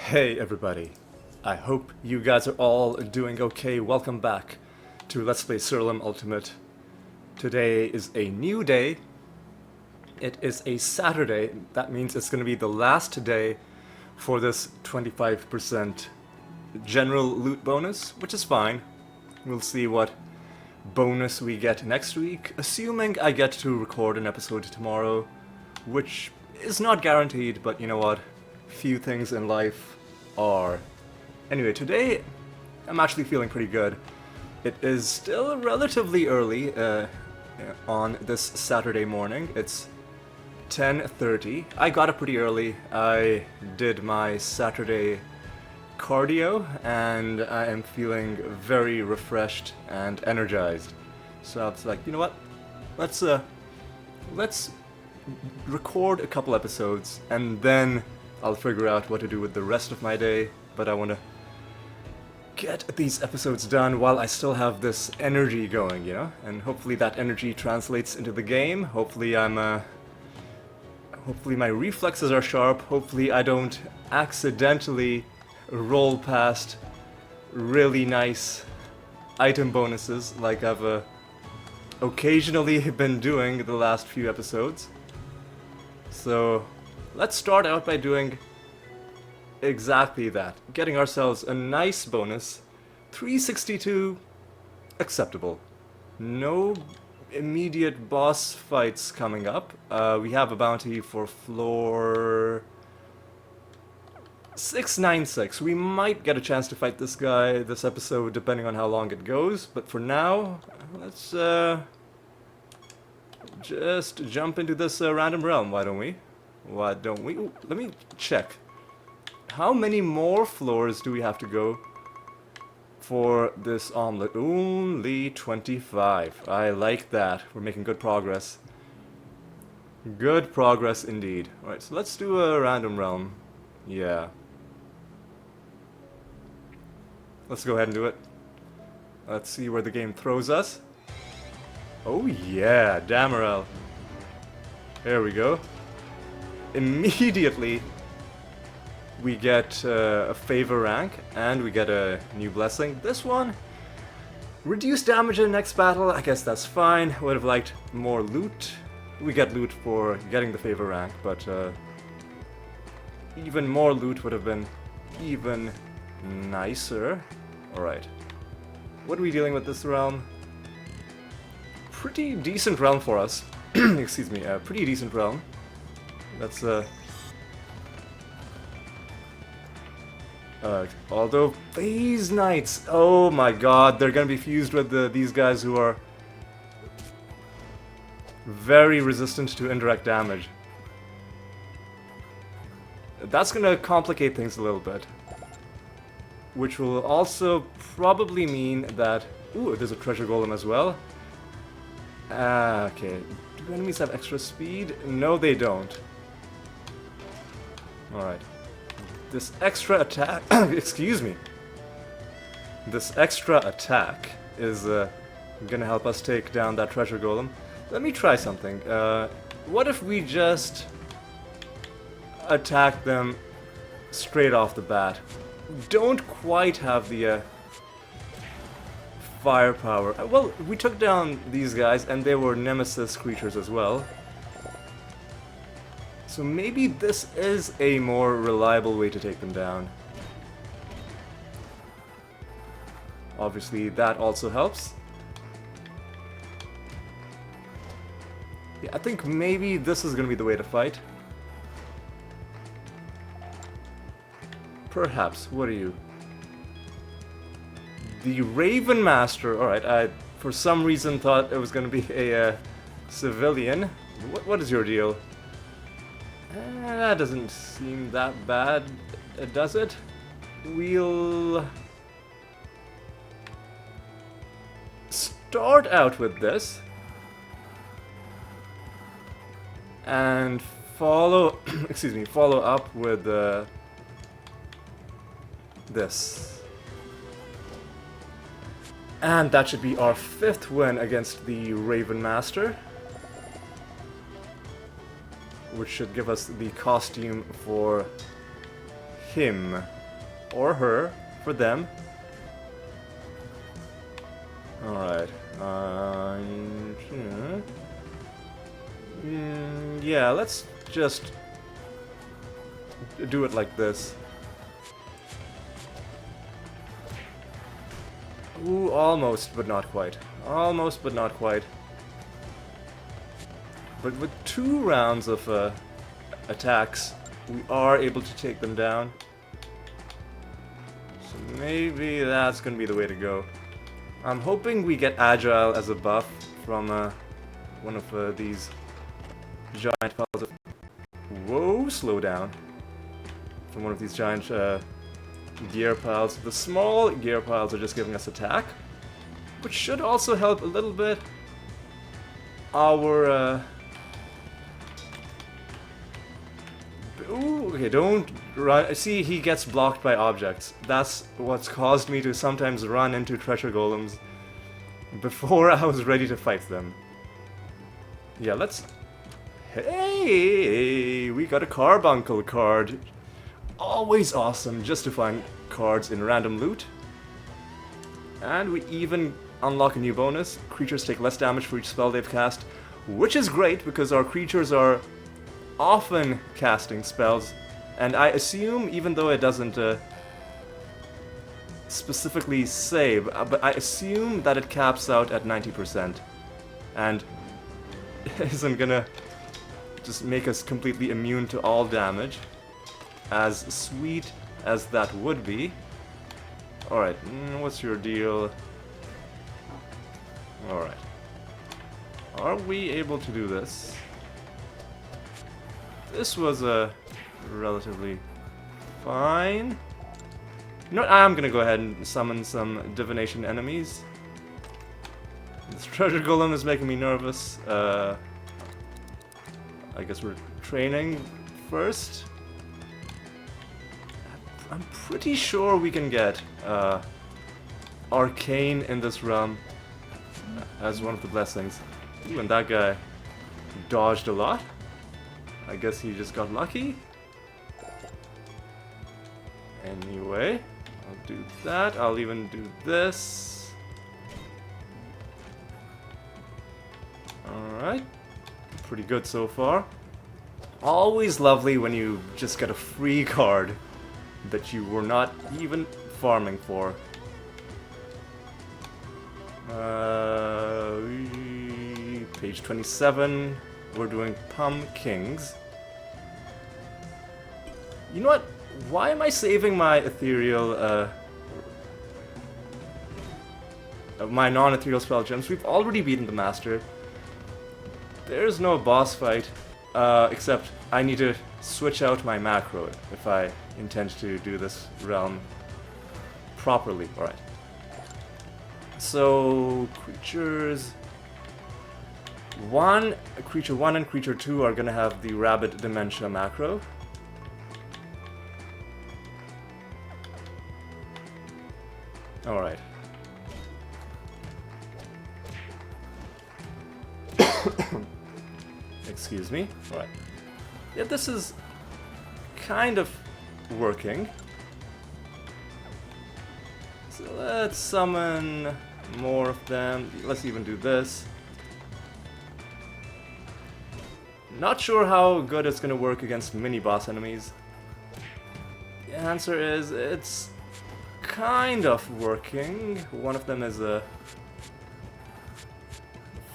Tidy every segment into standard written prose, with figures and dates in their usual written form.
Hey everybody, I hope you guys are all doing okay. Welcome back to Let's Play Siralim Ultimate. Today is a new day. It is a Saturday. That means it's going to be the last day for this 25% general loot bonus, which is fine. We'll see what bonus we get next week, assuming I get to record an episode tomorrow, which is not guaranteed, but you know what? Few things in life are. Anyway, today I'm actually feeling pretty good. It is still relatively early on this Saturday morning. It's 10:30. I got up pretty early. I did my Saturday cardio and I am feeling very refreshed and energized. So I was like, you know what? Let's record a couple episodes and then I'll figure out what to do with the rest of my day, but I want to get these episodes done while I still have this energy going, you know? And hopefully that energy translates into the game. Hopefully my reflexes are sharp. Hopefully I don't accidentally roll past really nice item bonuses like I've occasionally been doing the last few episodes. So let's start out by doing exactly that. Getting ourselves a nice bonus. 362, acceptable. No immediate boss fights coming up. We have a bounty for floor 696. We might get a chance to fight this guy this episode depending on how long it goes, but for now, let's just jump into this random realm, why don't we? Why don't we? Ooh, let me check. How many more floors do we have to go for this omelet? Only 25. I like that. We're making good progress. Good progress indeed. Alright, so let's do a random realm. Yeah. Let's go ahead and do it. Let's see where the game throws us. Oh yeah, Damarel. There we go. Immediately we get a favor rank and we get a new blessing. This one, reduced damage in the next battle. I guess that's fine. Would have liked more loot. We get loot for getting the favor rank, but even more loot would have been even nicer. Alright, what are we dealing with this realm? Pretty decent realm for us. Excuse me, a pretty decent realm. That's although these knights, oh my god, they're gonna be fused with these guys who are very resistant to indirect damage. That's gonna complicate things a little bit, which will also probably mean that, ooh, there's a treasure golem as well. Okay, do enemies have extra speed? No, they don't. Alright. This extra attack... excuse me. This extra attack is gonna help us take down that treasure golem. Let me try something. What if we just attack them straight off the bat? Don't quite have the firepower. Well, we took down these guys and they were nemesis creatures as well. So maybe this is a more reliable way to take them down. Obviously, that also helps. Yeah, I think maybe this is going to be the way to fight. Perhaps. What are you? The Raven Master. Alright, I for some reason thought it was going to be a civilian. What is your deal? That doesn't seem that bad, does it? We'll start out with this and follow excuse me, follow up with this. And that should be our 5th win against the Raven Master, which should give us the costume for him. Or her, for them. Alright. Yeah, let's just do it like this. Ooh, almost, but not quite. Almost, but not quite. But with 2 rounds of attacks, we are able to take them down. So maybe that's gonna be the way to go. I'm hoping we get Agile as a buff from one of these giant piles of... Whoa, slow down. From one of these giant gear piles. The small gear piles are just giving us attack, which should also help a little bit our... Ooh, okay, don't run. See, he gets blocked by objects. That's what's caused me to sometimes run into treasure golems before I was ready to fight them. Yeah, let's... Hey, we got a Carbuncle card. Always awesome just to find cards in random loot. And we even unlock a new bonus. Creatures take less damage for each spell they've cast, which is great because our creatures are often casting spells, and I assume, even though it doesn't specifically say, but I assume that it caps out at 90% and isn't gonna just make us completely immune to all damage, as sweet as that would be. Alright, what's your deal? Alright. Are we able to do this? This was relatively fine. You know what, I'm gonna go ahead and summon some divination enemies. This treasure golem is making me nervous. I guess we're training first. I'm pretty sure we can get arcane in this realm as one of the blessings. Ooh, and that guy dodged a lot. I guess he just got lucky. Anyway, I'll do that. I'll even do this. Alright. Pretty good so far. Always lovely when you just get a free card that you were not even farming for. Page 27. We're doing pumpkins. You know what? Why am I saving my ethereal, my non-ethereal spell gems? We've already beaten the master. There's no boss fight, except I need to switch out my macro if I intend to do this realm properly. Alright. So, creatures... Creature 1 and Creature 2 are gonna have the Rabbit Dementia macro. Alright. Excuse me. Alright. Yeah, this is kind of working. So let's summon more of them. Let's even do this. Not sure how good it's gonna work against mini-boss enemies. The answer is, it's kind of working. One of them is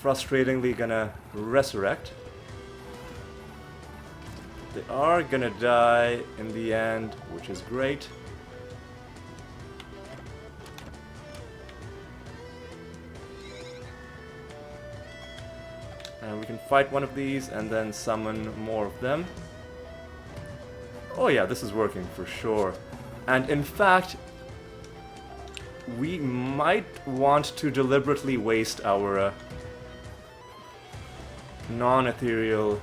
frustratingly gonna resurrect. They are gonna die in the end, which is great. And we can fight one of these and then summon more of them. Oh yeah, this is working for sure. And in fact, we might want to deliberately waste our non-ethereal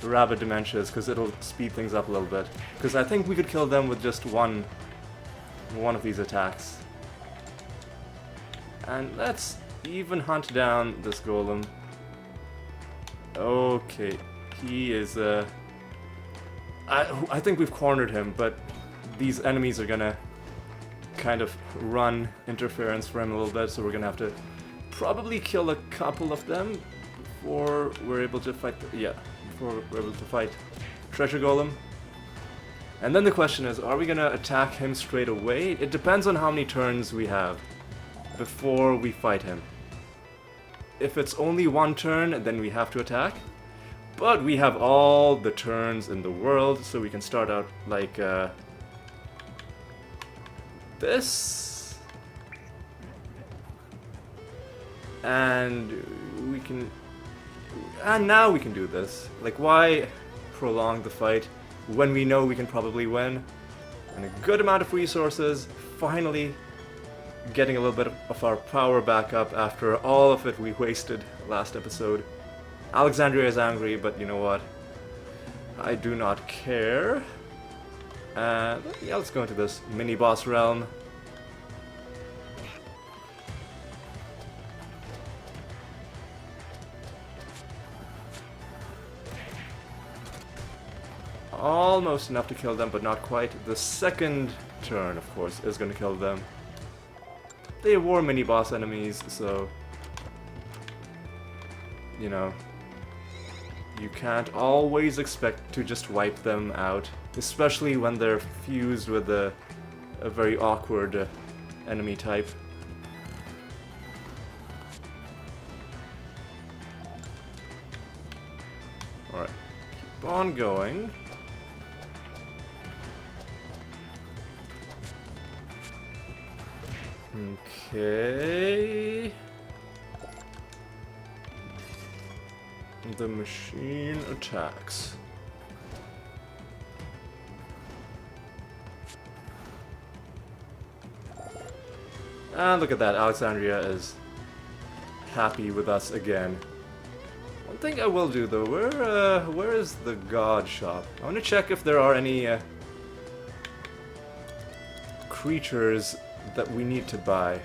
Rabbit Dementias, because it'll speed things up a little bit. Because I think we could kill them with just one of these attacks. And let's even hunt down this golem. Okay, he is I think we've cornered him, but these enemies are gonna kind of run interference for him a little bit, so we're gonna have to probably kill a couple of them before we're able to fight. Before we're able to fight Treasure Golem. And then the question is, are we gonna attack him straight away? It depends on how many turns we have before we fight him. If it's only one turn, then we have to attack. But we have all the turns in the world, so we can start out like this. And we can... And now we can do this. Like, why prolong the fight when we know we can probably win? And a good amount of resources, finally getting a little bit of our power back up after all of it we wasted last episode. Alexandria is angry, but you know what? I do not care. Yeah, let's go into this mini-boss realm. Almost enough to kill them, but not quite. The second turn, of course, is going to kill them. They were mini-boss enemies, so... You know... You can't always expect to just wipe them out, especially when they're fused with a very awkward enemy type. Alright, keep on going. Okay... The machine attacks. And look at that, Alexandria is happy with us again. One thing I will do though, where is the god shop? I want to check if there are any creatures that we need to buy.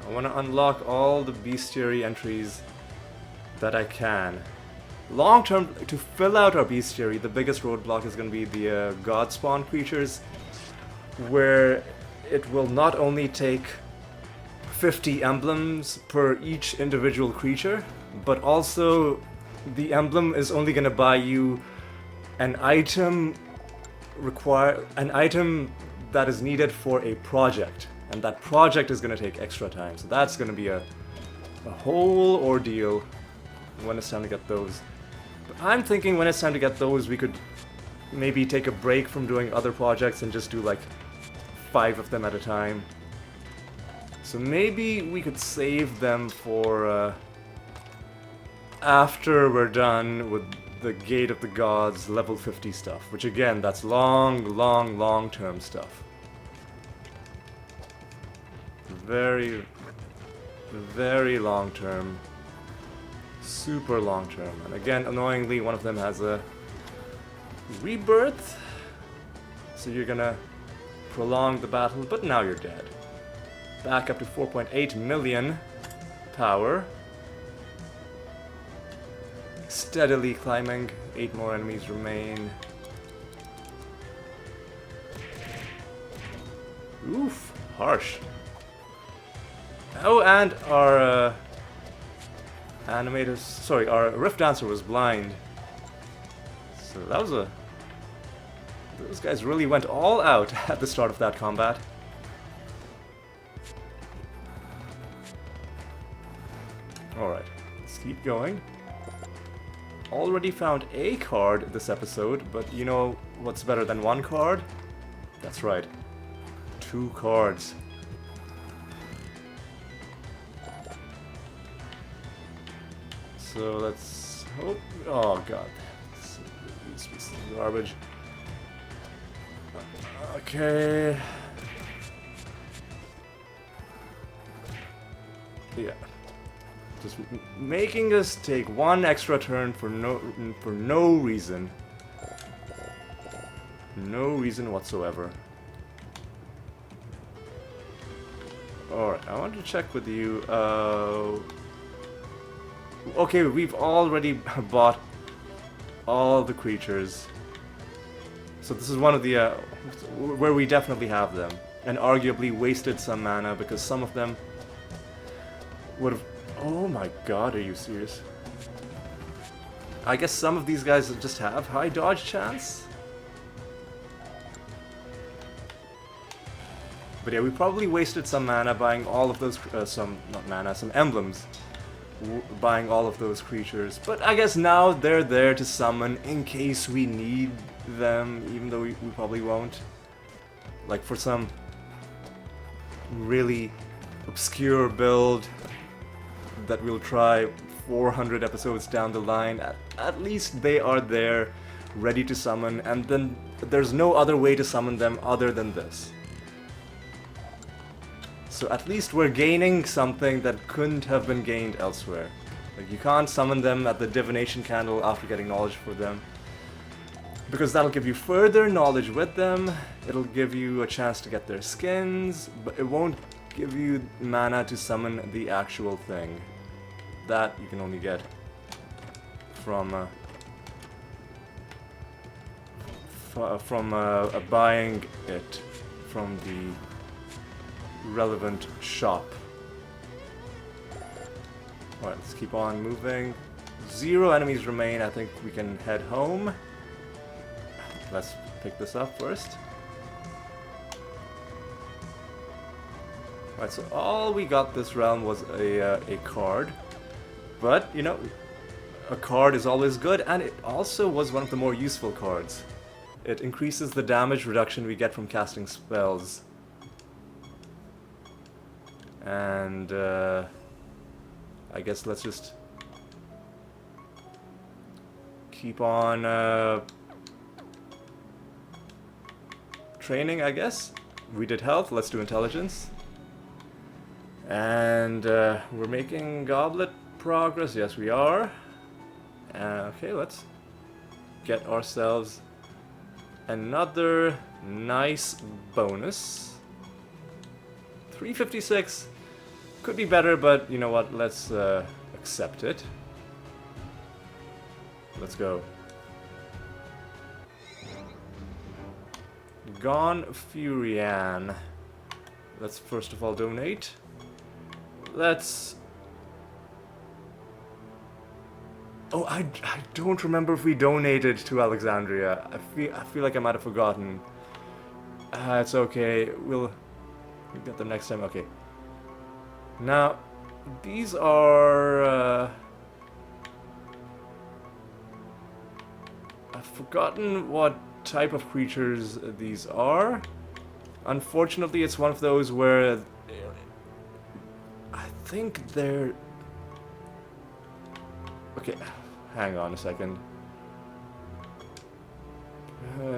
I want to unlock all the bestiary entries that I can. Long term, to fill out our bestiary, the biggest roadblock is going to be the god spawn creatures, where it will not only take 50 emblems per each individual creature, but also the emblem is only going to buy you an item that is needed for a project. And that project is going to take extra time, so that's going to be a whole ordeal when it's time to get those. But I'm thinking when it's time to get those, we could maybe take a break from doing other projects and just do like 5 of them at a time. So maybe we could save them for after we're done with the Gate of the Gods level 50 stuff, which again, that's long-term stuff. Very, very long term. Super long term. And again, annoyingly, one of them has a rebirth. So you're gonna prolong the battle, but now you're dead. Back up to 4.8 million power. Steadily climbing. 8 more enemies remain. Oof, harsh. Oh, and our our Rift Dancer was blind. So that was those guys really went all out at the start of that combat. Alright, let's keep going. Already found a card this episode, but you know what's better than 1 card? That's right, 2 cards. So let's hope. Oh god, this piece of garbage. Okay. Yeah. Just making us take 1 extra turn for no reason. No reason whatsoever. I want to check with you. Okay, we've already bought all the creatures. So this is one of the where we definitely have them, and arguably wasted some mana because some of them would have. Oh my god, are you serious? I guess some of these guys just have high dodge chance. But yeah, we probably wasted some mana buying all of those, some emblems, buying all of those creatures. But I guess now they're there to summon in case we need them, even though we probably won't. Like for some really obscure build that we'll try 400 episodes down the line, at least they are there, ready to summon, and then there's no other way to summon them other than this. So at least we're gaining something that couldn't have been gained elsewhere. Like you can't summon them at the divination candle after getting knowledge for them, because that'll give you further knowledge with them, it'll give you a chance to get their skins, but it won't give you mana to summon the actual thing. That you can only get from buying it from the relevant shop. Alright, let's keep on moving. 0 enemies remain. I think we can head home. Let's pick this up first. Alright, so all we got this realm was a card. But, you know, a card is always good, and it also was one of the more useful cards. It increases the damage reduction we get from casting spells. And, I guess let's just keep on training, I guess. We did health, let's do intelligence. And we're making goblet progress, yes we are. Okay, let's get ourselves another nice bonus. 356 could be better, but you know what, let's accept it. Let's go. Gone Furian. Let's first of all donate. Let's... Oh, I don't remember if we donated to Alexandria. I feel like I might have forgotten. It's okay. We'll get them next time. Okay. Now, these are... I've forgotten what type of creatures these are. Unfortunately, it's one of those where... I think they're... Okay, hang on a second.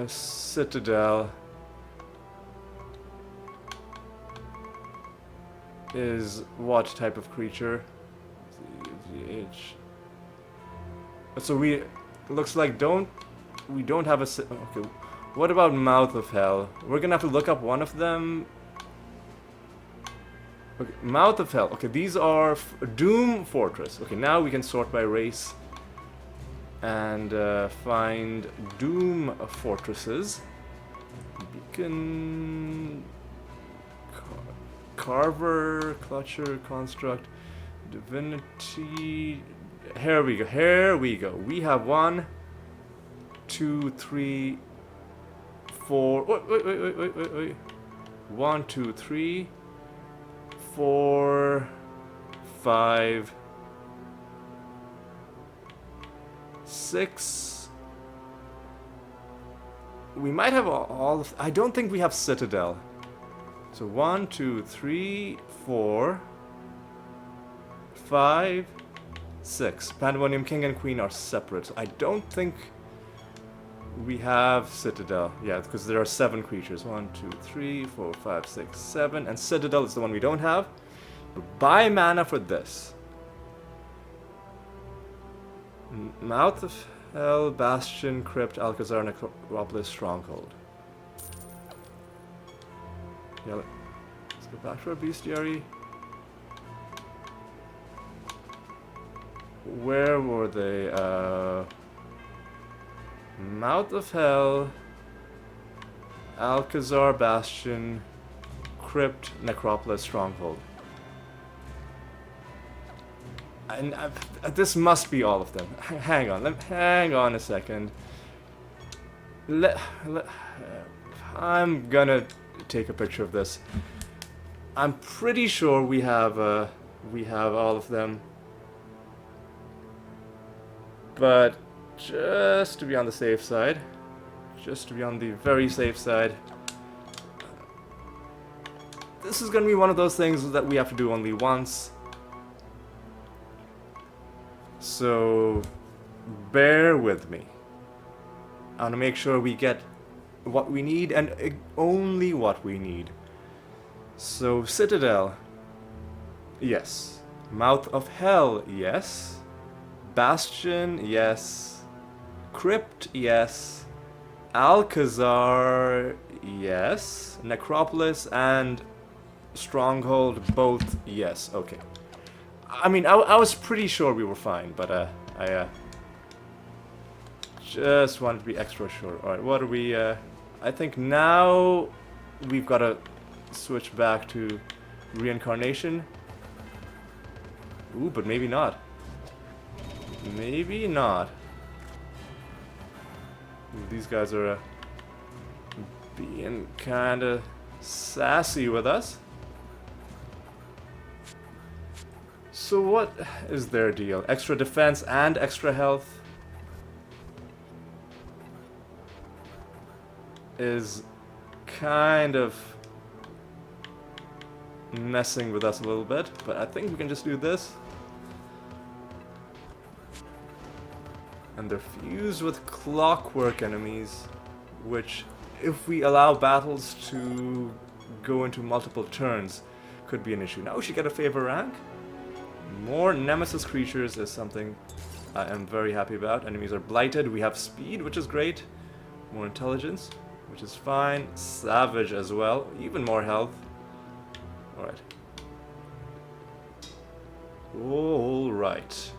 Citadel is what type of creature? So we looks like we don't have a okay. What about Mouth of Hell? We're gonna have to look up one of them. Okay, Mouth of Hell. Okay, these are Doom Fortress. Okay, now we can sort by race and find Doom Fortresses. Beacon, Carver, Clutcher, Construct, Divinity. Here we go. Here we go. We have 1, 2, 3, 4. Wait. 1, 2, 3. 4, 5, 6. We might have all of... I don't think we have Citadel. So 1, 2, 3, 4, 5, 6. Pandemonium King and Queen are separate. So I don't think we have Citadel. Yeah, because there are 7 creatures. 1, 2, 3, 4, 5, 6, 7. And Citadel is the one we don't have. But buy mana for this. Mouth of Hell, Bastion, Crypt, Alcazar, Necropolis, Stronghold. Yeah, let's go back to our bestiary. where were they? Mouth of Hell, Alcazar Bastion, Crypt, Necropolis, Stronghold. And this must be all of them. Hang on a second. I'm gonna take a picture of this. I'm pretty sure we have all of them. But just to be on the safe side, just to be on the very safe side, this is gonna be one of those things that we have to do only once. So bear with me. I want to make sure we get what we need and only what we need. So Citadel, yes. Mouth of Hell, yes. Bastion, yes. Crypt, yes. Alcazar, yes. Necropolis and Stronghold, both yes. Okay. I mean, I was pretty sure we were fine, but I just wanted to be extra sure. Alright, what are we, I think now we've got to switch back to reincarnation. Ooh, but maybe not. Maybe not. Ooh, these guys are being kinda sassy with us. So what is their deal? Extra defense and extra health is kind of messing with us a little bit, but I think we can just do this. And they're fused with clockwork enemies, which, if we allow battles to go into multiple turns, could be an issue. Now we should get a favor rank. More Nemesis creatures is something I am very happy about. Enemies are blighted. We have speed, which is great. More intelligence, which is fine. Savage as well. Even more health. Alright. Alright.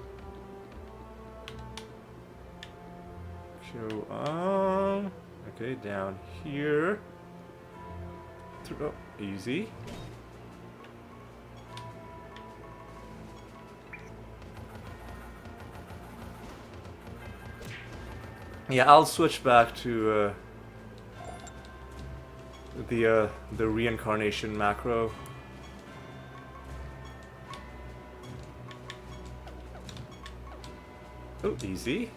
Show on. Okay, down here. Oh, easy. Yeah, I'll switch back to the reincarnation macro. Oh, easy.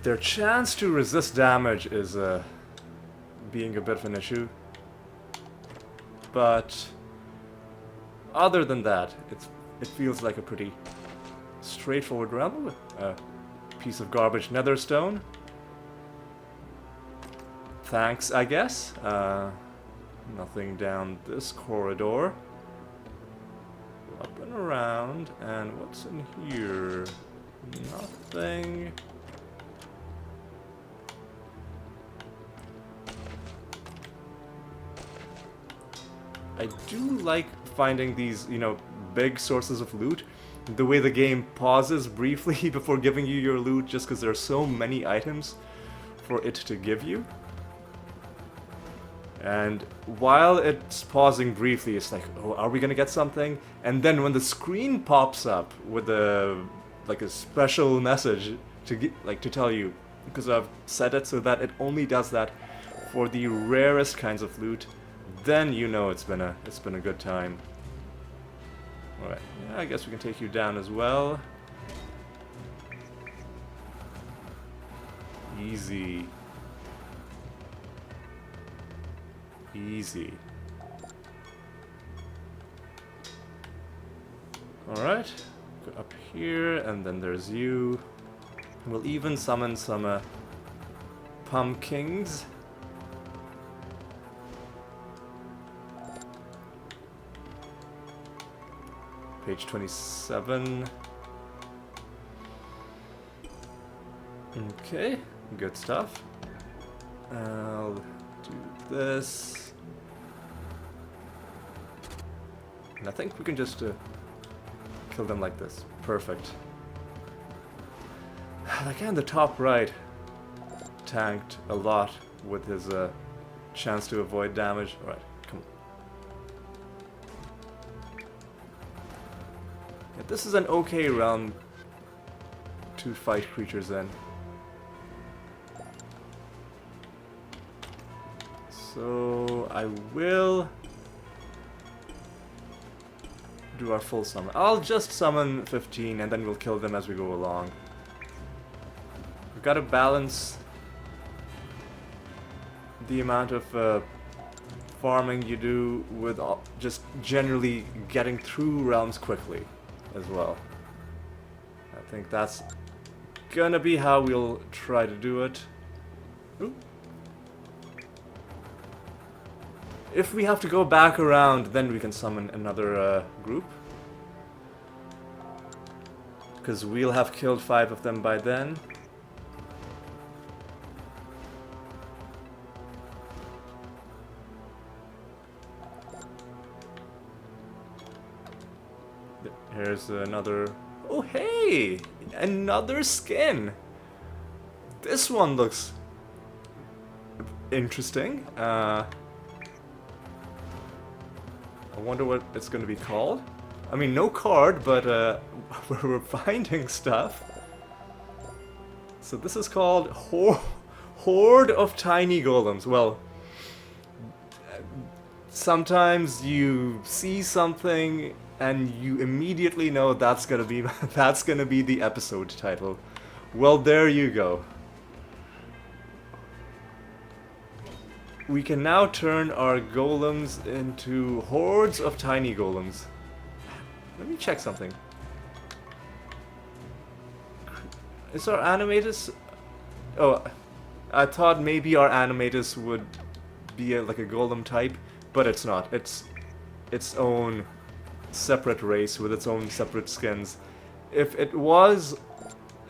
Their chance to resist damage is being a bit of an issue. But other than that, it feels like a pretty straightforward realm. A piece of garbage netherstone. Thanks, I guess. Nothing down this corridor. Up and around. And what's in here? Nothing. I do like finding these, you know, big sources of loot. The way the game pauses briefly before giving you your loot just because there are so many items for it to give you. And while it's pausing briefly, it's like, oh, are we gonna get something? And then when the screen pops up with a special message to to tell you, because I've set it so that it only does that for the rarest kinds of loot, then you know it's been a good time. Alright, yeah, I guess we can take you down as well. Easy. Easy. Alright, go up here, and then there's you. We'll even summon some pumpkins. Page 27. Okay, good stuff. I'll do this. And I think we can just kill them like this. Perfect. That guy on the top right tanked a lot with his chance to avoid damage. Alright, come on. Yeah, this is an okay realm to fight creatures in. So I will do our full summon. I'll just summon 15 and then we'll kill them as we go along. We've got to balance the amount of farming you do with just generally getting through realms quickly as well. I think that's gonna be how we'll try to do it. Ooh. If we have to go back around, then we can summon another group. Because we'll have killed 5 of them by then. Here's another... Oh, hey! Another skin! This one looks interesting. I wonder what it's going to be called. I mean, no card, but we're finding stuff. So this is called Horde of Tiny Golems. Well, sometimes you see something and you immediately know that's gonna be the episode title. Well, there you go. We can now turn our golems into hordes of tiny golems. Let me check something. Is our animatus... Oh, I thought maybe our animatus would be like a golem type, but it's not. It's its own separate race with its own separate skins. If it was,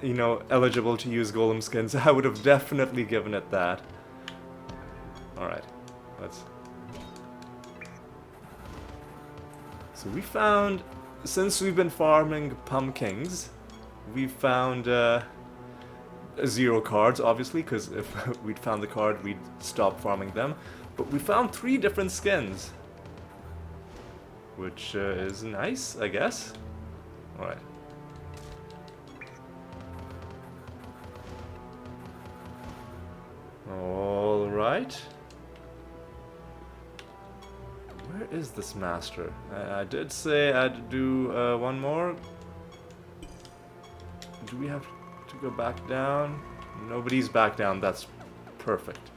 you know, eligible to use golem skins, I would have definitely given it that. Alright, let's... So we found, since we've been farming pumpkins, we've found 0 cards, obviously, because if we'd found the card, we'd stop farming them. But we found 3 different skins, which is nice, I guess. Alright. Alright. Where is this master? I did say I'd do one more. Do we have to go back down? Nobody's back down. That's perfect.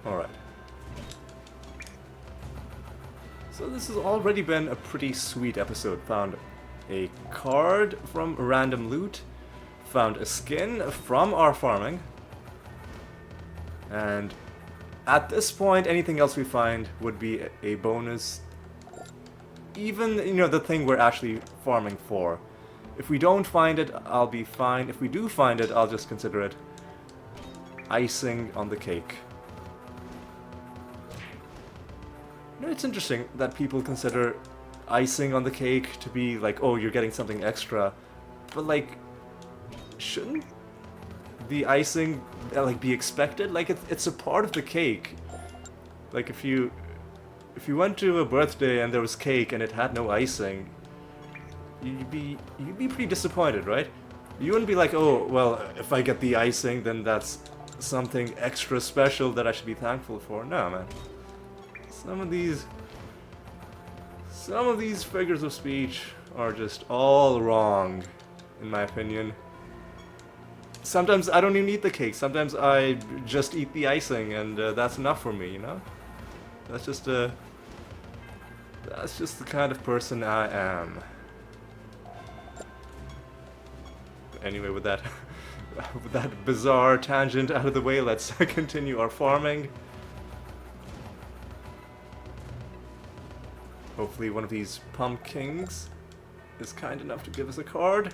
Alright. So this has already been a pretty sweet episode. Found a card from random loot, found a skin from our farming, and at this point anything else we find would be a bonus. Even, you know, the thing we're actually farming for. If we don't find it, I'll be fine. If we do find it, I'll just consider it icing on the cake. You know, it's interesting that people consider icing on the cake to be like, oh, you're getting something extra, but like, shouldn't the icing like be expected? Like, it's a part of the cake. Like, if you went to a birthday and there was cake and it had no icing, you'd be pretty disappointed, right? You wouldn't be like, oh, well, if I get the icing, then that's something extra special that I should be thankful for. No, man. Some of these figures of speech are just all wrong, in my opinion. Sometimes I don't even eat the cake. Sometimes I just eat the icing, and that's enough for me, you know? That's just the kind of person I am. Anyway, with that with that bizarre tangent out of the way, let's continue our farming. Hopefully one of these pumpkins is kind enough to give us a card.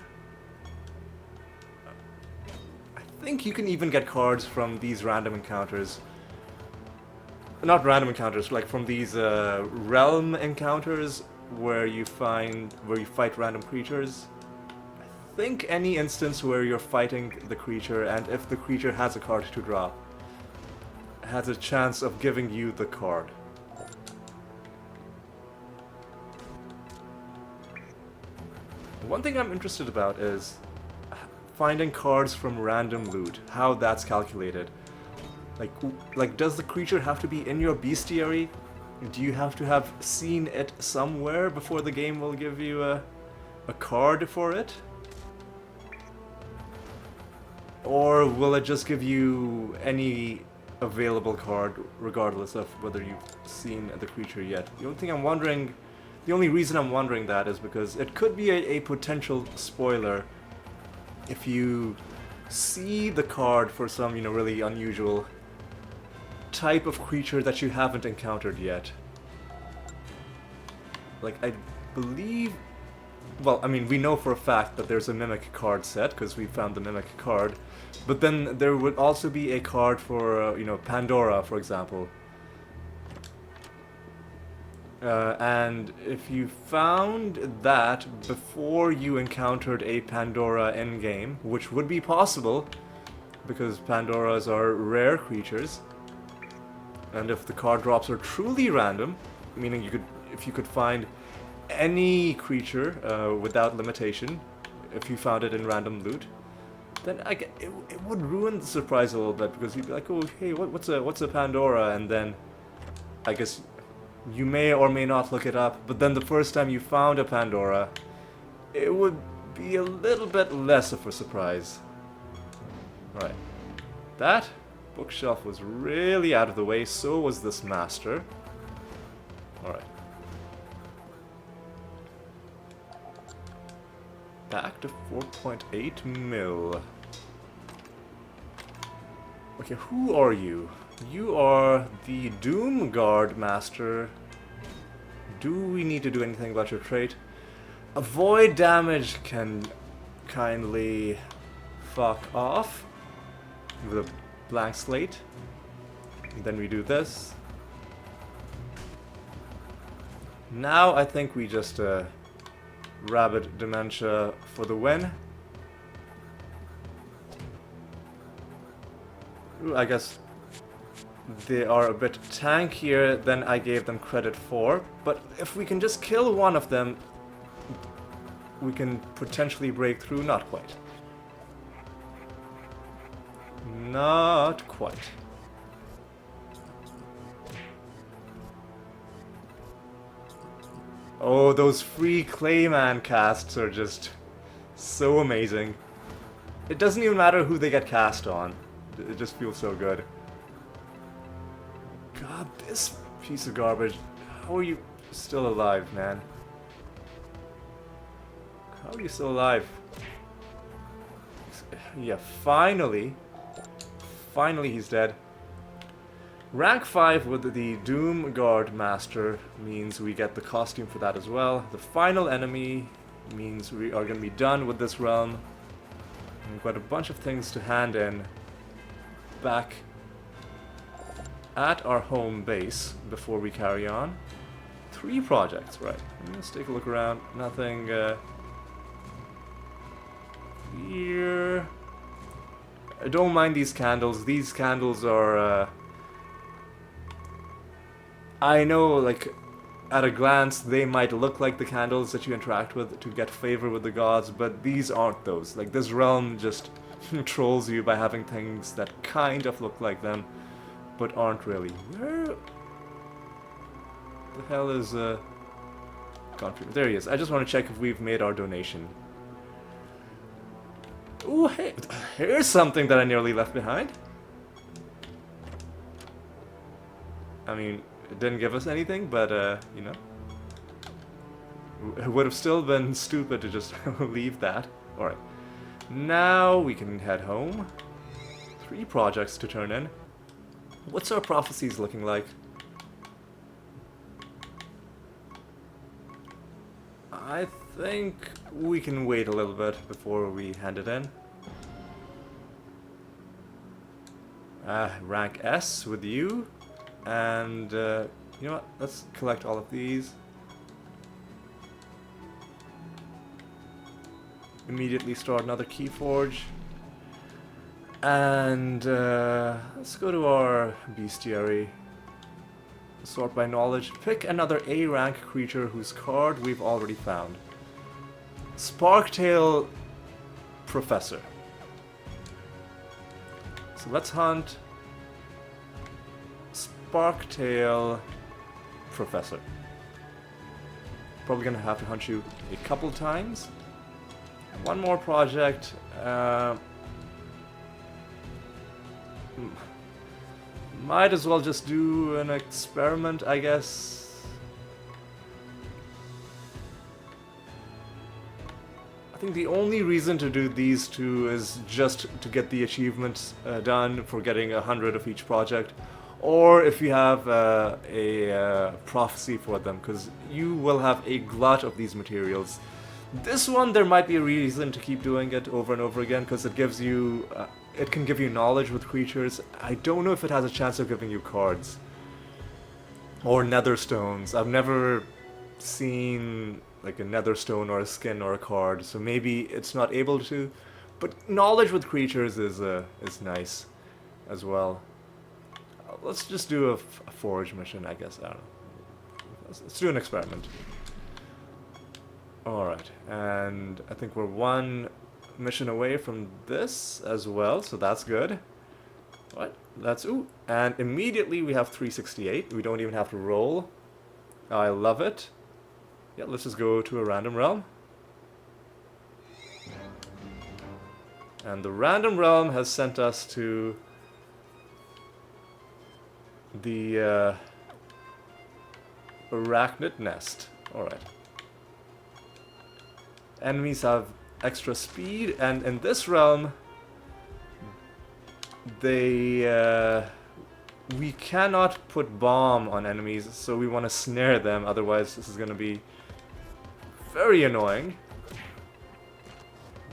I think you can even get cards from these random encounters. Not random encounters, like from these realm encounters where you fight random creatures. I think any instance where you're fighting the creature, and if the creature has a card to drop, has a chance of giving you the card. One thing I'm interested about is finding cards from random loot, how that's calculated. Like, does the creature have to be in your bestiary? Do you have to have seen it somewhere before the game will give you a card for it? Or will it just give you any available card regardless of whether you've seen the creature yet? The only reason I'm wondering that is because it could be a potential spoiler if you see the card for some, really unusual type of creature that you haven't encountered yet. Like, I believe... Well, I mean, we know for a fact that there's a Mimic card set, because we found the Mimic card. But then there would also be a card for, Pandora, for example. And if you found that before you encountered a Pandora in-game, which would be possible, because Pandoras are rare creatures, and if the card drops are truly random, meaning if you could find any creature without limitation, if you found it in random loot, then it would ruin the surprise a little bit, because you'd be like, oh, hey, what's a Pandora? And then I guess you may or may not look it up, but then the first time you found a Pandora, it would be a little bit less of a surprise. Right. That bookshelf was really out of the way, so was this master. Alright. Back to 4.8 mil. Okay, who are you? You are the Doom Guard Master. Do we need to do anything about your trait? Avoid damage can kindly fuck off with a blank slate. And then we do this. Now I think we just Rabid Dementia for the win. Ooh, I guess they are a bit tankier than I gave them credit for, but if we can just kill one of them, we can potentially break through. Not quite. Not quite. Oh, those free Clayman casts are just so amazing. It doesn't even matter who they get cast on. It just feels so good. God, this piece of garbage. How are you still alive, man? How are you still alive? Yeah, finally. Finally he's dead. Rank 5 with the Doom Guard Master means we get the costume for that as well. The final enemy means we are going to be done with this realm. And we've got a bunch of things to hand in back at our home base before we carry on. 3 projects, right. Let's take a look around. Nothing here. I don't mind these candles. These candles are... I know, like, at a glance, they might look like the candles that you interact with to get favor with the gods, but these aren't those. Like, this realm just trolls you by having things that kind of look like them, but aren't really. Where the hell is, Confirm? There he is. I just want to check if we've made our donation. Ooh, hey, here's something that I nearly left behind. I mean... It didn't give us anything, but, you know. It would have still been stupid to just leave that. Alright. Now we can head home. 3 projects to turn in. What's our prophecies looking like? I think we can wait a little bit before we hand it in. Rank S with you. And you know what? Let's collect all of these. Immediately start another key forge. And let's go to our bestiary. Sort by knowledge. Pick another A rank creature whose card we've already found. Sparktail Professor. So let's hunt Sparktail Professor. Probably gonna have to hunt you a couple times. One more project. Might as well just do an experiment, I guess. I think the only reason to do these two is just to get the achievements done for getting 100 of each project, or if you have a prophecy for them, because you will have a glut of these materials. This one, there might be a reason to keep doing it over and over again, because it gives you... it can give you knowledge with creatures. I don't know if it has a chance of giving you cards. Or nether stones. I've never seen like a nether stone or a skin or a card, so maybe it's not able to. But knowledge with creatures is nice as well. Let's just do a forge mission, I guess. I don't know. Let's do an experiment. Alright, and I think we're one mission away from this as well, so that's good. What? That's... ooh. And immediately we have 368. We don't even have to roll. I love it. Yeah, let's just go to a random realm. And the random realm has sent us to the Arachnid Nest. Alright. Enemies have extra speed, and in this realm they we cannot put bomb on enemies, so we want to snare them, otherwise this is going to be very annoying.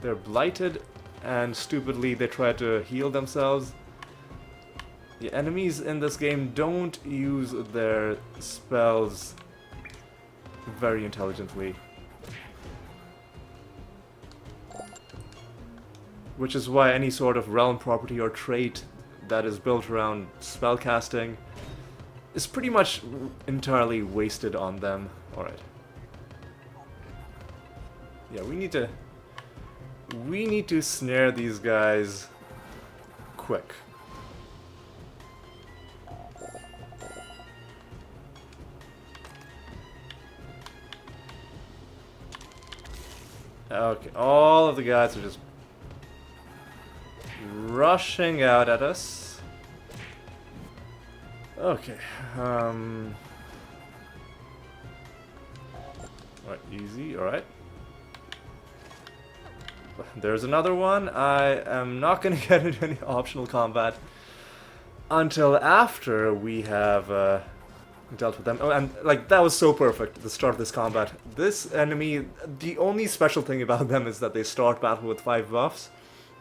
They're blighted, and stupidly they try to heal themselves. The enemies in this game don't use their spells very intelligently. Which is why any sort of realm property or trait that is built around spellcasting is pretty much entirely wasted on them. Alright. Yeah, we need to snare these guys quick. Okay, all of the guys are just rushing out at us. Okay, alright, easy, alright. There's another one. I am not gonna get into any optional combat until after we have dealt with them. Oh, and like, that was so perfect at the start of this combat. This enemy, the only special thing about them is that they start battle with 5 buffs.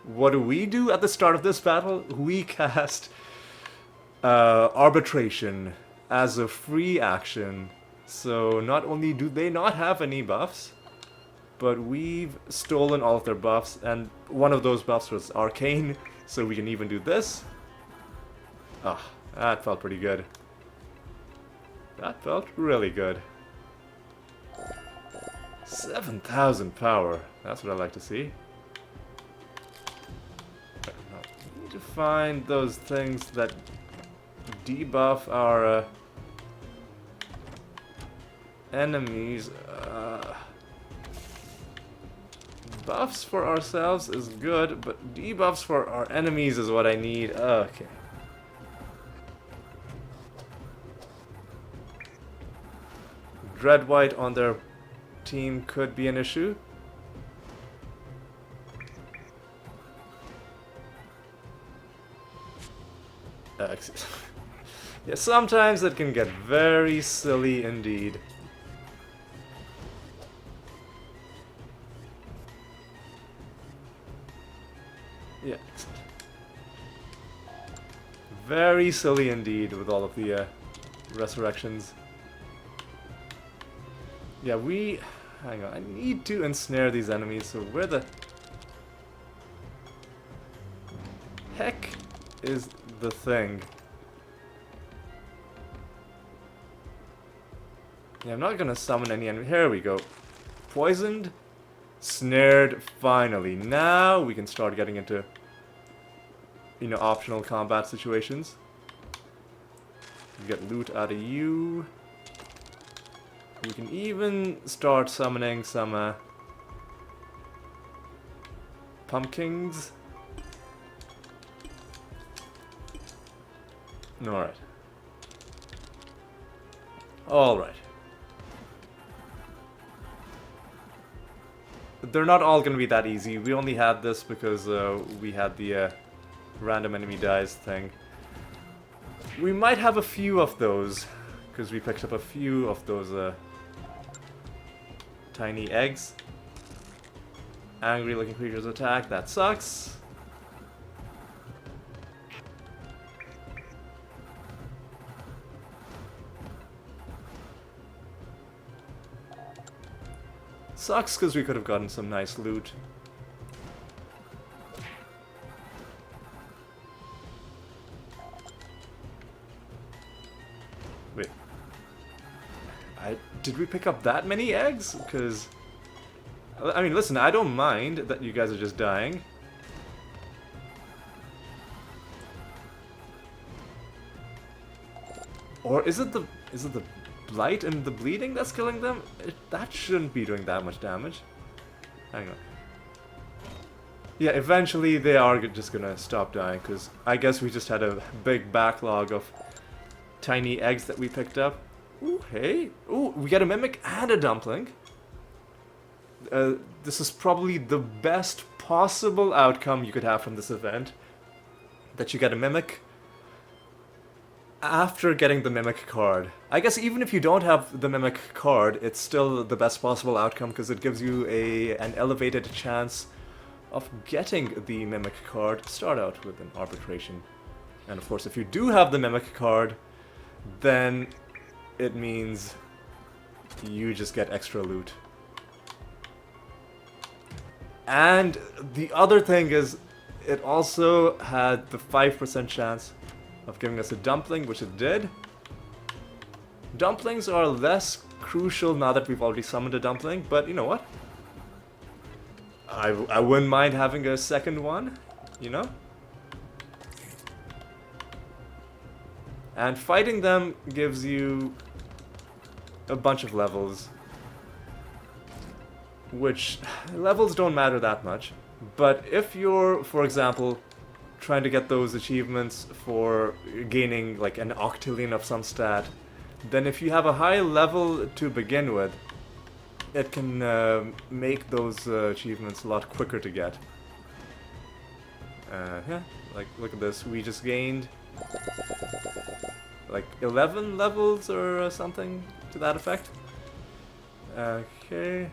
What do we do at the start of this battle? We cast Arbitration as a free action. So not only do they not have any buffs, but we've stolen all of their buffs, and one of those buffs was Arcane, so we can even do this. Ah, that felt pretty good. That felt really good. 7,000 power. That's what I like to see. We need to find those things that debuff our enemies. Buffs for ourselves is good, but debuffs for our enemies is what I need. Okay. Dread White on their team could be an issue. Yeah, sometimes it can get very silly indeed. Yeah. Very silly indeed with all of the resurrections. Yeah, hang on, I need to ensnare these enemies, so where the heck is the thing? Yeah, I'm not gonna summon any enemy. Here we go. Poisoned, snared, finally. Now we can start getting into, you know, optional combat situations. Get loot out of you. We can even start summoning some pumpkins. Alright. Alright. They're not all gonna be that easy. We only had this because we had the random enemy dies thing. We might have a few of those, because we picked up a few of those tiny eggs. Angry looking creatures attack, that sucks. Sucks because we could have gotten some nice loot. Wait. Did we pick up that many eggs? Because, I mean, listen, I don't mind that you guys are just dying. Or is it the blight and the bleeding that's killing them? That shouldn't be doing that much damage. Hang on. Yeah, eventually they are just gonna stop dying, because I guess we just had a big backlog of tiny eggs that we picked up. Ooh, hey. Ooh, we get a mimic and a dumpling. This is probably the best possible outcome you could have from this event. That you get a mimic after getting the mimic card. I guess even if you don't have the mimic card, it's still the best possible outcome because it gives you an elevated chance of getting the mimic card. Start out with an arbitration. And of course, if you do have the mimic card, then it means you just get extra loot. And the other thing is, it also had the 5% chance of giving us a dumpling, which it did. Dumplings are less crucial now that we've already summoned a dumpling, but you know what? I wouldn't mind having a second one, you know? And fighting them gives you a bunch of levels, which levels don't matter that much. But if you're, for example, trying to get those achievements for gaining like an octillion of some stat, then if you have a high level to begin with, it can make those achievements a lot quicker to get. Yeah, like look at this, we just gained like 11 levels or something to that effect. Okay.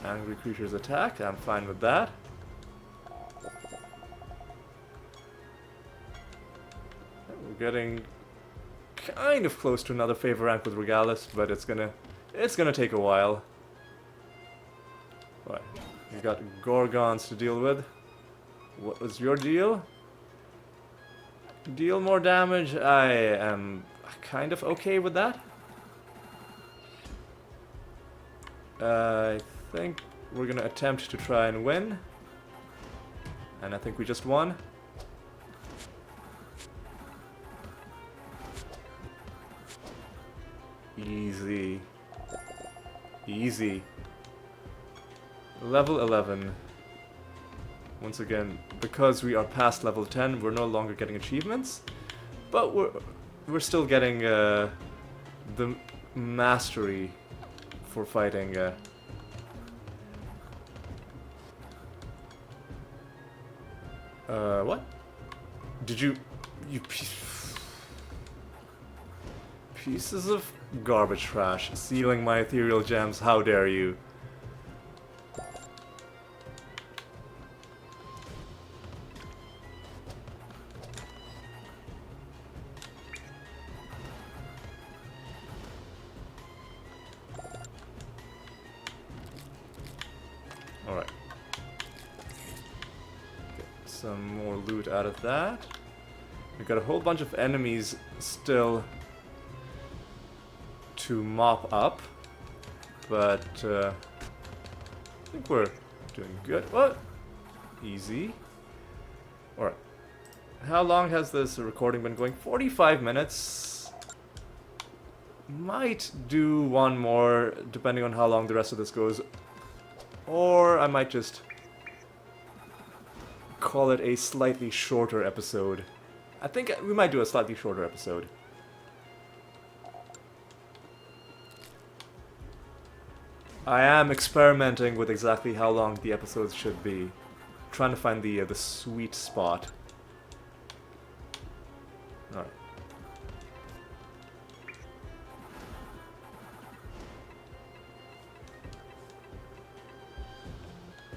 Angry creatures attack, I'm fine with that. We're getting kind of close to another favor rank with Regalis, but it's gonna take a while. Right, you got Gorgons to deal with. What was your deal? Deal more damage. I am kind of okay with that. I think we're gonna attempt to try and win. And I think we just won. Easy. Easy. Level 11. Once again, because we are past level 10, we're no longer getting achievements, but we're still getting the mastery for fighting. What? Did you pieces of garbage trash stealing my ethereal gems? How dare you? Alright. Get some more loot out of that. We've got a whole bunch of enemies still to mop up. But, I think we're doing good. What? Easy. Alright. How long has this recording been going? 45 minutes. Might do one more, depending on how long the rest of this goes. Or I might just call it a slightly shorter episode. I think we might do a slightly shorter episode. I am experimenting with exactly how long the episodes should be. Trying to find the sweet spot. Alright.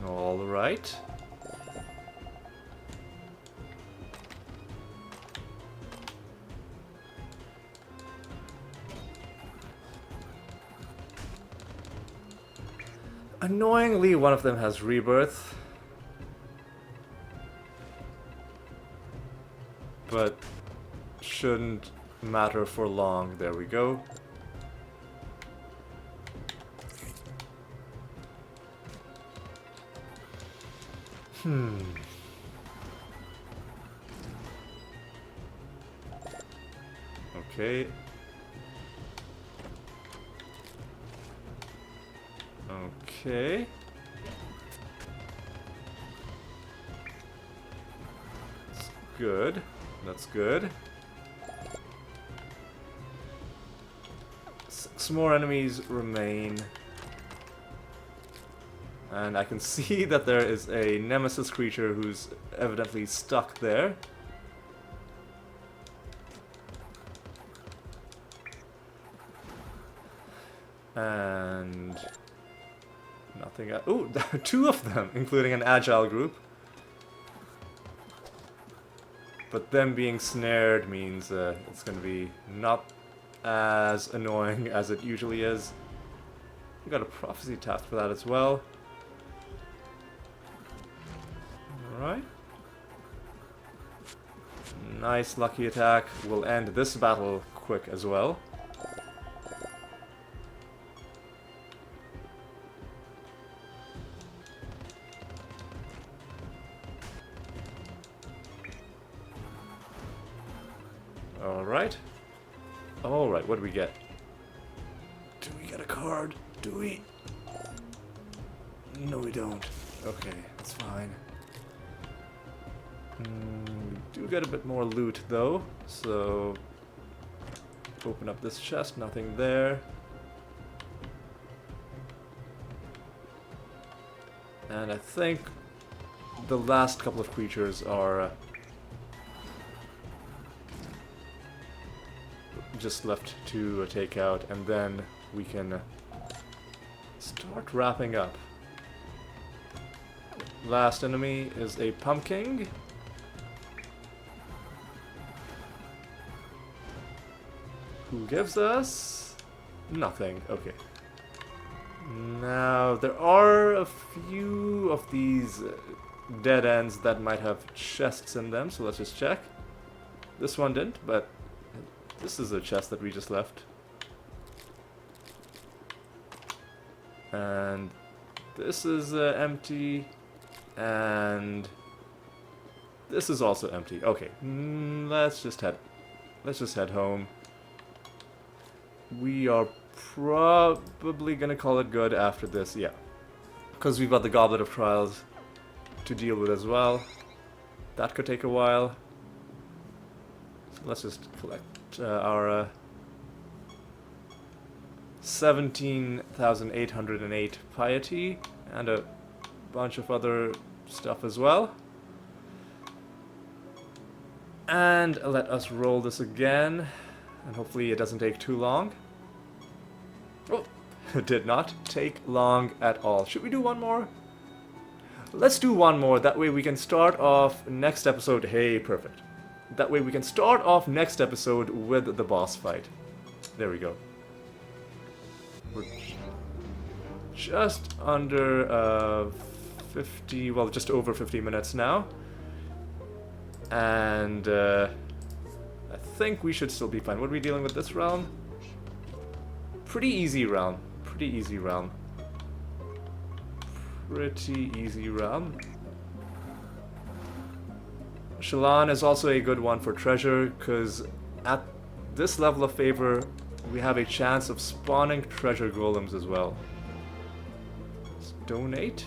Alright. Annoyingly, one of them has rebirth. But shouldn't matter for long. There we go. Okay. Okay. That's good. That's good. 6 more enemies remain. And I can see that there is a nemesis creature who's evidently stuck there. And nothing. Ooh, 2 of them, including an agile group. But them being snared means it's going to be not as annoying as it usually is. We got a prophecy task for that as well. Alright. Nice lucky attack. We'll end this battle quick as well. Alright. Alright, what do we get? Do we get a card? Do we? No, we don't. Okay, that's fine. We do get a bit more loot, though. So, open up this chest, nothing there. And I think the last couple of creatures are just left to take out, and then we can start wrapping up. Last enemy is a pumpkin. Who gives us nothing. Okay. Now, there are a few of these dead ends that might have chests in them, so let's just check. This one didn't, but this is a chest that we just left. And this is empty, and this is also empty. Okay, let's just head home. We are probably gonna call it good after this, yeah. Because we've got the Goblet of Trials to deal with as well. That could take a while. So let's just collect our 17,808 piety and a bunch of other stuff as well. And let us roll this again, and hopefully it doesn't take too long. Oh, it did not take long at all. Should we do one more? Let's do one more, that way we can start off next episode. Hey, perfect. That way we can start off next episode with the boss fight. There we go. We're just under 50, well, just over 50 minutes now. And I think we should still be fine. What are we dealing with this round? Pretty easy round. Pretty easy round. Pretty easy round. Shallan is also a good one for treasure, because at this level of favor, we have a chance of spawning treasure golems as well. Let's donate.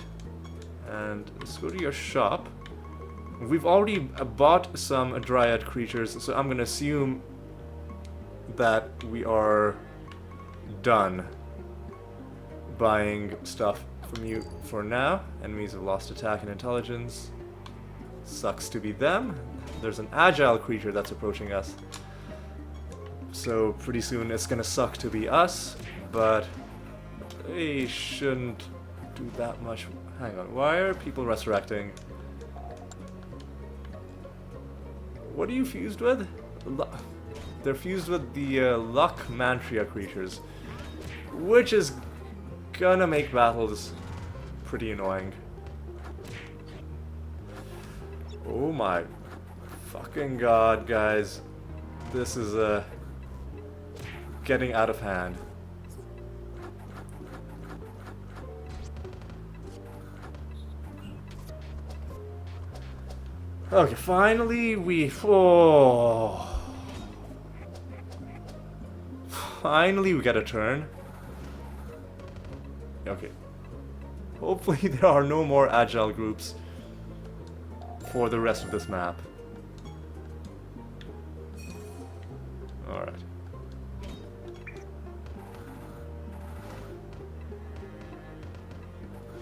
And let's go to your shop. We've already bought some dryad creatures, so I'm gonna assume that we are done buying stuff from you for now. Enemies have lost attack and intelligence. Sucks to be them. There's an agile creature that's approaching us. So pretty soon it's gonna suck to be us, but they shouldn't do that much. Hang on, why are people resurrecting? What are you fused with? They're fused with the Luck Mantria creatures, which is gonna make battles pretty annoying. Oh my fucking god, guys. This is getting out of hand. Okay, finally finally we get a turn. Okay. Hopefully there are no more agile groups for the rest of this map. Alright.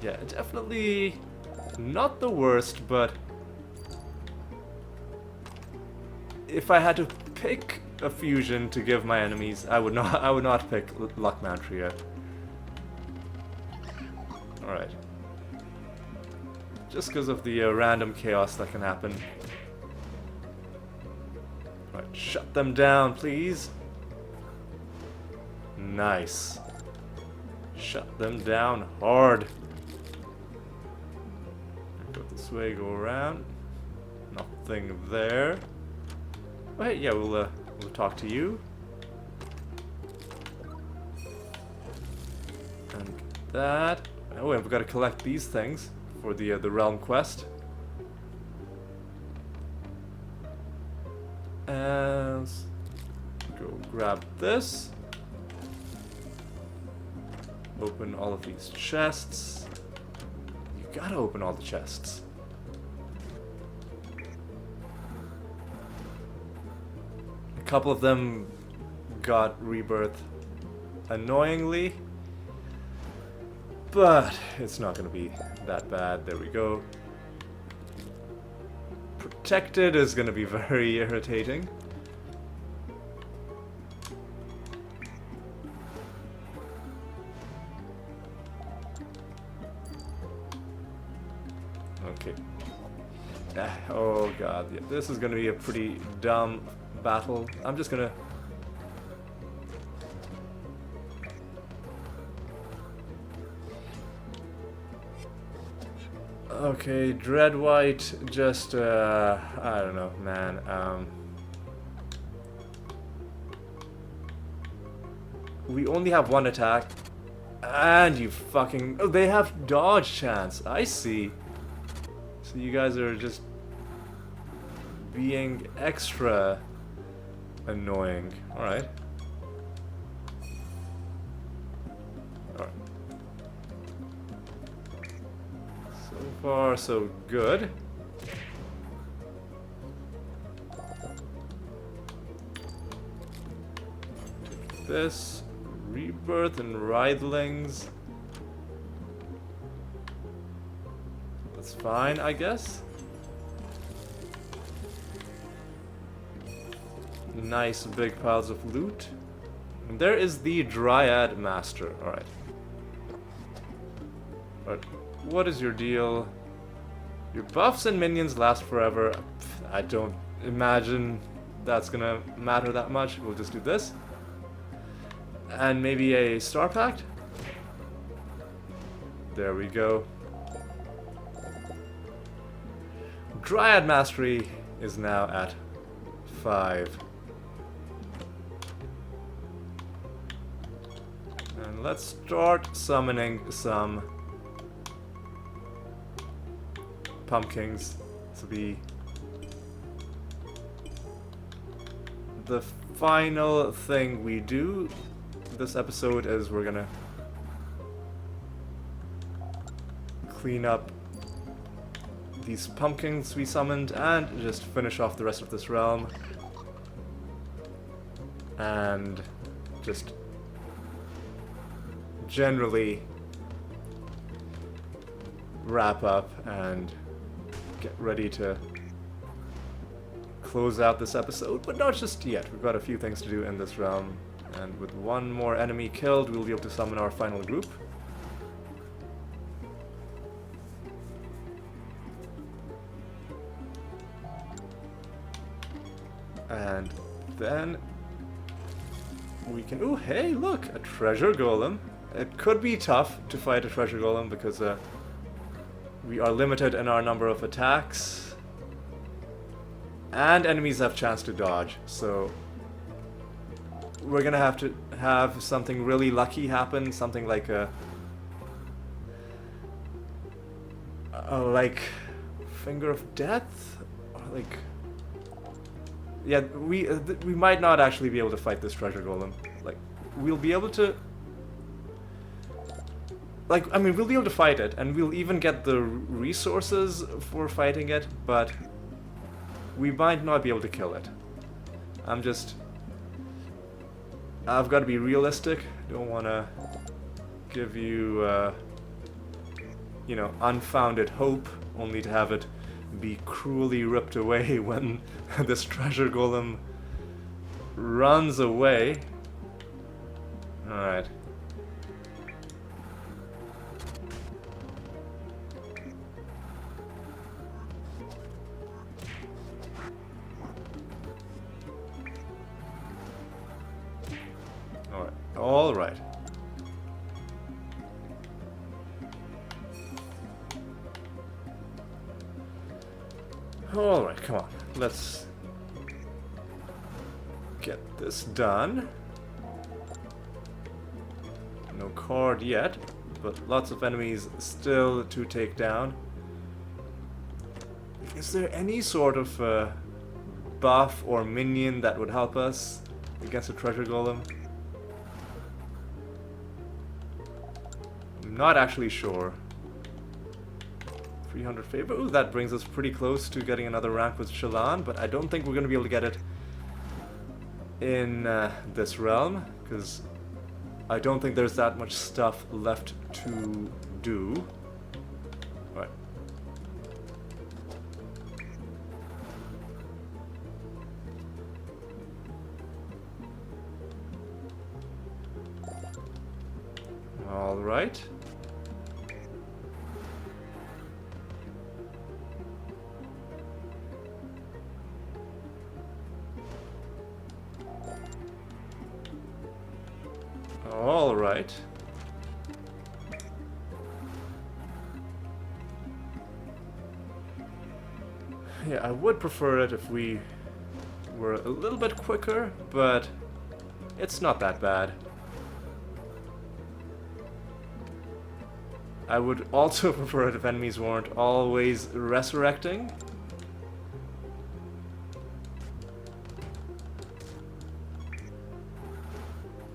Yeah, definitely not the worst, but if I had to pick a fusion to give my enemies, I would not pick Luck Mantria. Alright. Just because of the random chaos that can happen. Alright, shut them down, please. Nice. Shut them down hard. Go this way, go around. Nothing there. Oh, hey, yeah, we'll talk to you. And that. Oh, and we've got to collect these things for the realm quest. And let's go grab this. Open all of these chests. You gotta open all the chests. A couple of them got rebirth annoyingly, but it's not gonna be that bad. There we go. Protected is gonna be very irritating. Okay. Oh god, yeah, this is gonna be a pretty dumb battle. I'm just gonna... Okay, Dread White, just, I don't know, man, we only have one attack, and you fucking... Oh, they have dodge chance, I see. So you guys are just being extra annoying. Alright. Alright. So far, so good. Take this. Rebirth and Writhlings. That's fine, I guess. Nice big piles of loot. And there is the Dryad Master. Alright. Alright. What is your deal? Your buffs and minions last forever. I don't imagine that's gonna matter that much. We'll just do this. And maybe a Star Pact? There we go. Dryad Mastery is now at 5. And let's start summoning some pumpkins to be the final thing we do this episode. Is we're gonna clean up these pumpkins we summoned and just finish off the rest of this realm and just generally wrap up and get ready to close out this episode, but not just yet. We've got a few things to do in this realm, and with one more enemy killed, we'll be able to summon our final group. And then we can... Ooh, hey, look! A treasure golem. It could be tough to fight a treasure golem because we are limited in our number of attacks. And enemies have chance to dodge, so we're gonna have to have something really lucky happen, something like like Finger of Death, or like, yeah, we might not actually be able to fight this treasure golem. Like, we'll be able to, like, I mean, we'll be able to fight it, and we'll even get the resources for fighting it, but we might not be able to kill it. I've got to be realistic. Don't want to give you, you know, unfounded hope, only to have it be cruelly ripped away when this treasure golem runs away. Alright. All right. All right, come on. Let's get this done. No card yet, but lots of enemies still to take down. Is there any sort of buff or minion that would help us against a treasure golem? Not actually sure. 300 favor. Ooh, that brings us pretty close to getting another rank with Shallan, but I don't think we're going to be able to get it in this realm, because I don't think there's that much stuff left to do. Alright. Alright. All right. Yeah, I would prefer it if we were a little bit quicker, but it's not that bad. I would also prefer it if enemies weren't always resurrecting.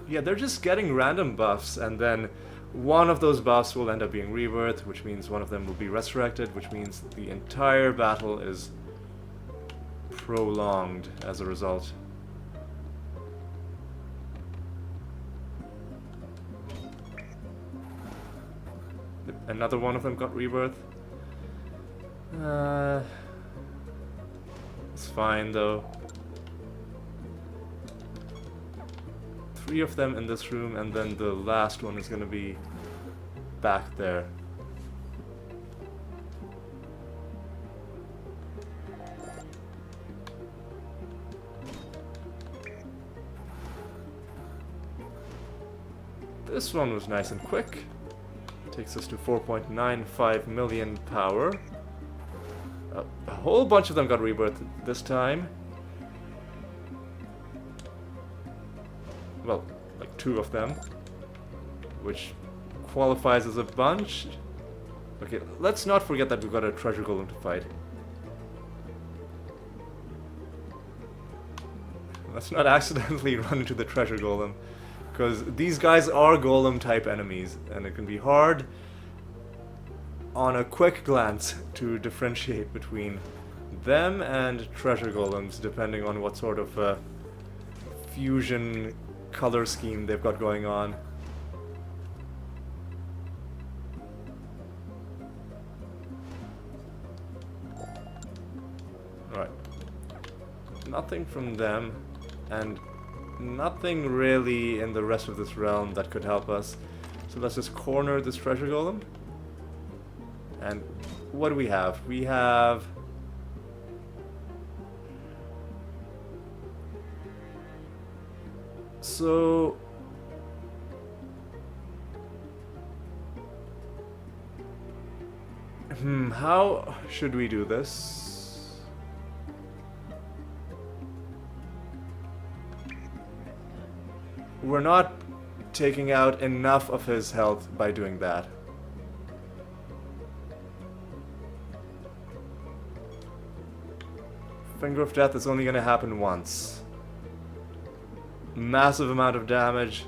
Yeah, they're just getting random buffs, and then one of those buffs will end up being rebirth, which means one of them will be resurrected, which means the entire battle is prolonged as a result. Another one of them got rebirth. It's fine though. 3 of them in this room, and then the last one is going to be back there. This one was nice and quick. Takes us to 4.95 million power. A whole bunch of them got rebirthed this time. Well, like 2 of them, which qualifies as a bunch. Okay, let's not forget that we've got a treasure golem to fight. Let's not accidentally run into the treasure golem, because these guys are golem type enemies, and it can be hard on a quick glance to differentiate between them and treasure golems, depending on what sort of fusion color scheme they've got going on. Alright. Nothing from them, and nothing really in the rest of this realm that could help us. So let's just corner this treasure golem. And what do we have? We have... So... how should we do this? We're not taking out enough of his health by doing that. Finger of Death is only going to happen once. Massive amount of damage.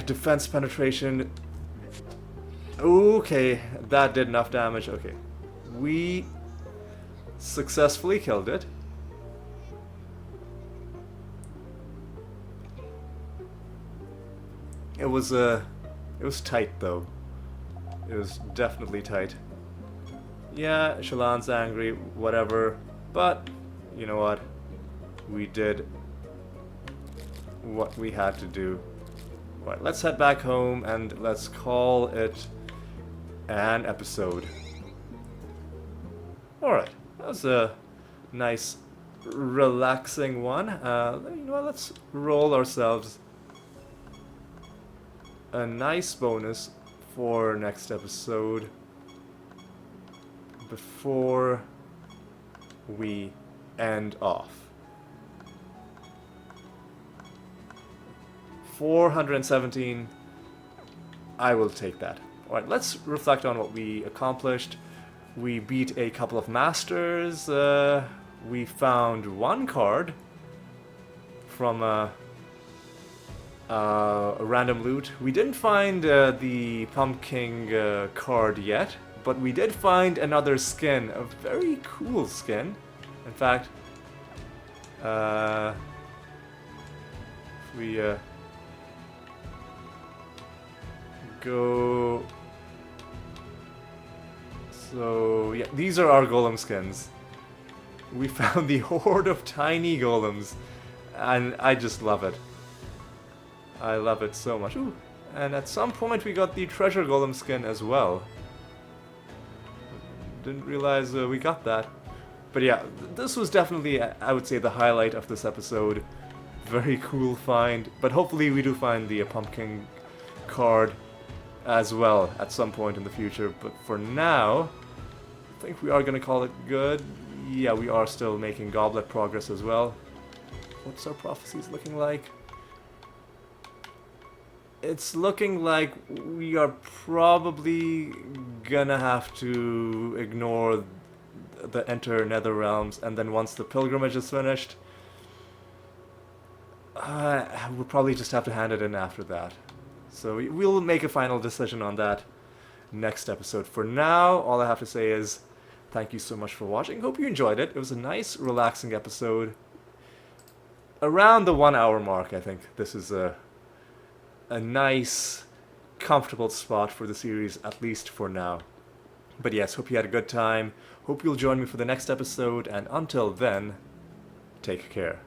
Defense penetration. Okay, that did enough damage. Okay. We successfully killed it. It was tight though. It was definitely tight. Yeah, Shallan's angry, whatever, but you know what? We did what we had to do. Right, let's head back home and let's call it an episode. Alright, that was a nice, relaxing one. You know what, let's roll ourselves a nice bonus for next episode before we end off. 417, I will take that. Alright, let's reflect on what we accomplished. We beat a couple of masters, we found 1 card from a random loot. We didn't find the pumpkin card yet, but we did find another skin, a very cool skin. In fact, we go... So, yeah, these are our golem skins. We found the Horde of Tiny Golems, and I just love it. I love it so much. Ooh, and at some point we got the treasure golem skin as well. Didn't realize we got that. But yeah, this was definitely, I would say, the highlight of this episode. Very cool find, but hopefully we do find the pumpkin card as well at some point in the future. But for now, I think we are going to call it good. Yeah, we are still making goblet progress as well. What's our prophecies looking like? It's looking like we are probably gonna have to ignore the Enter Nether Realms, and then once the pilgrimage is finished, we'll probably just have to hand it in after that. So we'll make a final decision on that next episode. For now, all I have to say is thank you so much for watching. Hope you enjoyed it. It was a nice, relaxing episode. Around the 1 hour mark, I think this is a nice, comfortable spot for the series, at least for now. But yes, hope you had a good time. Hope you'll join me for the next episode, and until then, take care.